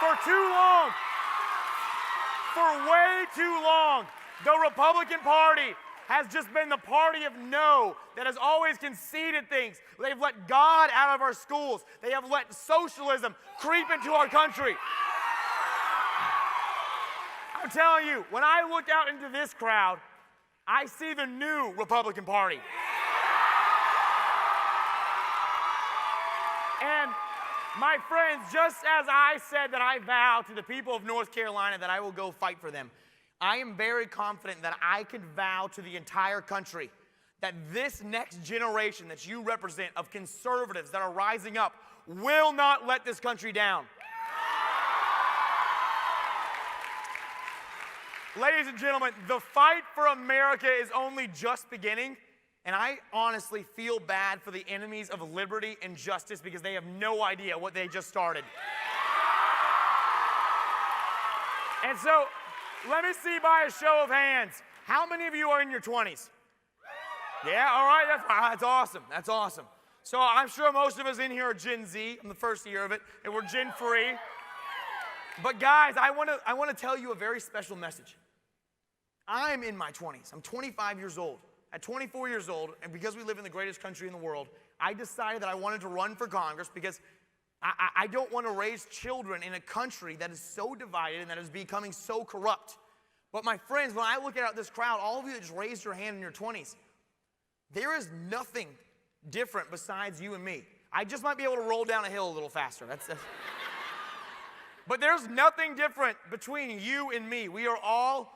For too long, for way too long, the Republican Party has just been the party of no that has always conceded things. They've let God out of our schools. They have let socialism creep into our country. I'm telling you, when I look out into this crowd, I see the new Republican Party. And my friends, just as I said that I vow to the people of North Carolina that I will go fight for them, I am very confident that I can vow to the entire country that this next generation that you represent of conservatives that are rising up will not let this country down. Ladies and gentlemen, the fight for America is only just beginning, and I honestly feel bad for the enemies of liberty and justice because they have no idea what they just started. And so, let me see by a show of hands, how many of you are in your 20s? Yeah, all right, that's awesome, that's awesome. So I'm sure most of us in here are Gen Z. I'm the first year of it, and we're Gen free. But guys, I want to tell you a very special message. I'm in my 20s. I'm 25 years old. At 24 years old, and because we live in the greatest country in the world, I decided that I wanted to run for Congress because I don't want to raise children in a country that is so divided and that is becoming so corrupt. But my friends, when I look out this crowd, all of you that just raised your hand in your 20s, there is nothing different besides you and me. I just might be able to roll down a hill a little faster. But there's nothing different between you and me. We are all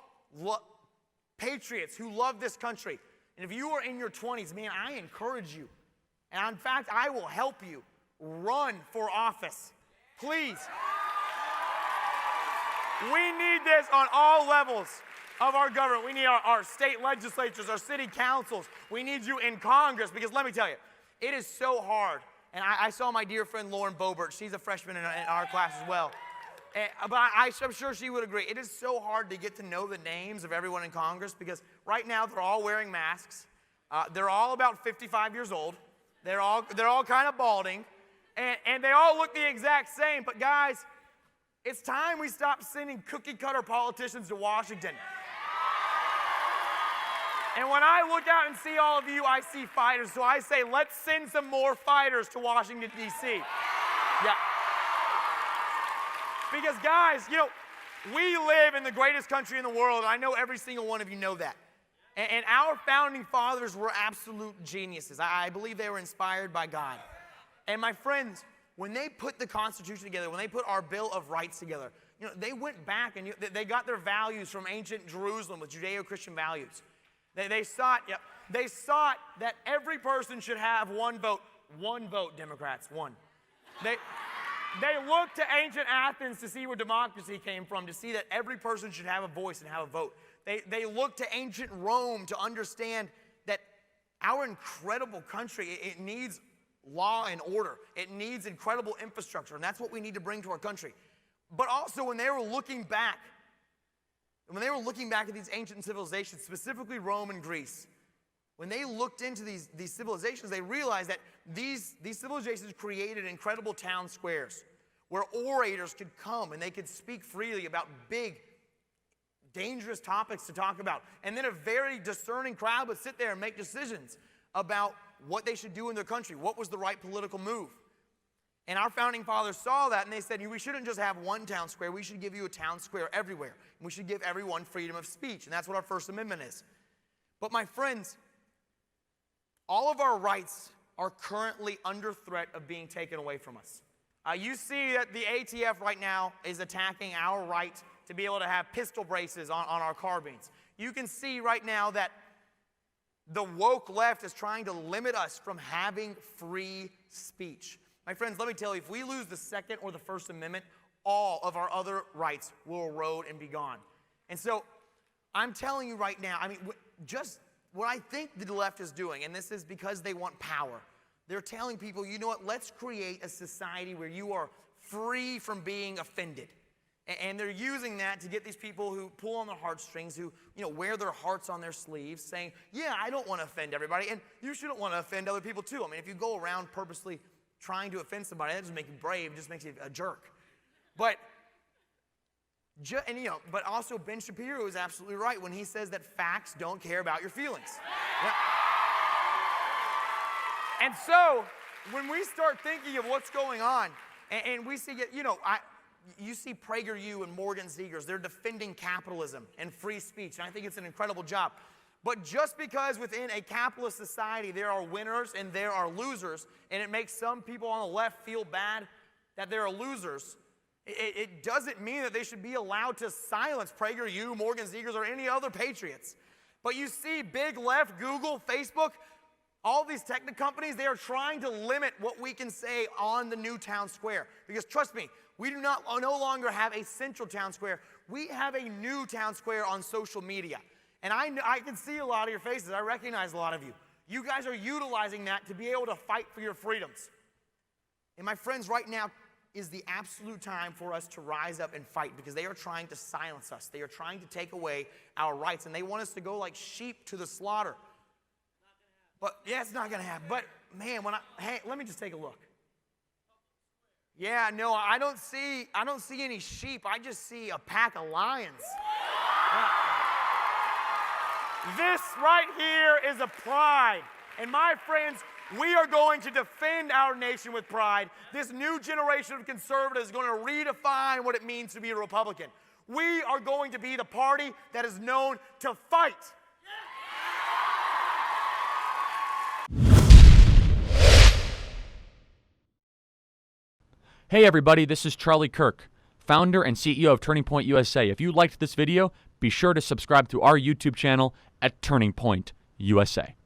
patriots who love this country. And if you are in your 20s, man, I encourage you. And in fact, I will help you. Run for office. Please. We need this on all levels of our government. We need our state legislatures, our city councils. We need you in Congress because let me tell you, it is so hard. And I saw my dear friend Lauren Boebert. She's a freshman in our class as well. But I'm sure she would agree. It is so hard to get to know the names of everyone in Congress because right now they're all wearing masks. They're all about 55 years old. They're all kind of balding. And they all look the exact same. But guys, it's time we stop sending cookie-cutter politicians to Washington. And when I look out and see all of you, I see fighters. So I say, let's send some more fighters to Washington, D.C. Yeah. Because guys, you know, we live in the greatest country in the world. And I know every single one of you know that. And our founding fathers were absolute geniuses. I believe they were inspired by God. And my friends, when they put the Constitution together, when they put our Bill of Rights together, you know, they went back and they got their values from ancient Jerusalem with Judeo-Christian values. They sought that every person should have one vote, Democrats, one. They looked to ancient Athens to see where democracy came from, to see that every person should have a voice and have a vote. They looked to ancient Rome to understand that our incredible country, it needs law and order. It needs incredible infrastructure, and that's what we need to bring to our country. But also when they were looking back at these ancient civilizations, specifically Rome and Greece, when they looked into these civilizations, they realized that these civilizations created incredible town squares where orators could come and they could speak freely about big, dangerous topics to talk about. And then a very discerning crowd would sit there and make decisions about what they should do in their country, what was the right political move. And our founding fathers saw that and they said, we shouldn't just have one town square, we should give you a town square everywhere. And we should give everyone freedom of speech, and that's what our First Amendment is. But my friends, all of our rights are currently under threat of being taken away from us. You see that the ATF right now is attacking our right to be able to have pistol braces on our carbines. You can see right now that the woke left is trying to limit us from having free speech. My friends, let me tell you, if we lose the Second or the First Amendment, all of our other rights will erode and be gone. And so I'm telling you right now, I mean, just what I think the left is doing, and this is because they want power. They're telling people, you know what, let's create a society where you are free from being offended. And they're using that to get these people who pull on their heartstrings, who, you know, wear their hearts on their sleeves, saying, yeah, I don't want to offend everybody, and you shouldn't want to offend other people too. I mean, if you go around purposely trying to offend somebody, that doesn't make you brave, it just makes you a jerk. But And but also Ben Shapiro is absolutely right when he says that facts don't care about your feelings. Yeah. And so, when we start thinking of what's going on, and we see, you see PragerU and Morgan Ziegers, they're defending capitalism and free speech, and I think it's an incredible job. But just because within a capitalist society there are winners and there are losers, and it makes some people on the left feel bad that there are losers, it doesn't mean that they should be allowed to silence PragerU, Morgan Ziegers, or any other patriots. But you see big left, Google, Facebook, all these tech companies, they are trying to limit what we can say on the new town square. Because trust me, we do no longer have a central town square. We have a new town square on social media. And I can see a lot of your faces. I recognize a lot of you. You guys are utilizing that to be able to fight for your freedoms. And my friends, right now is the absolute time for us to rise up and fight, because they are trying to silence us. They are trying to take away our rights, and they want us to go like sheep to the slaughter. But yeah, it's not going to happen. But man, hey, let me just take a look. Yeah, no, I don't see any sheep. I just see a pack of lions. This right here is a pride. And my friends, we are going to defend our nation with pride. This new generation of conservatives is going to redefine what it means to be a Republican. We are going to be the party that is known to fight. Hey everybody, this is Charlie Kirk, founder and CEO of Turning Point USA. If you liked this video, be sure to subscribe to our YouTube channel at Turning Point USA.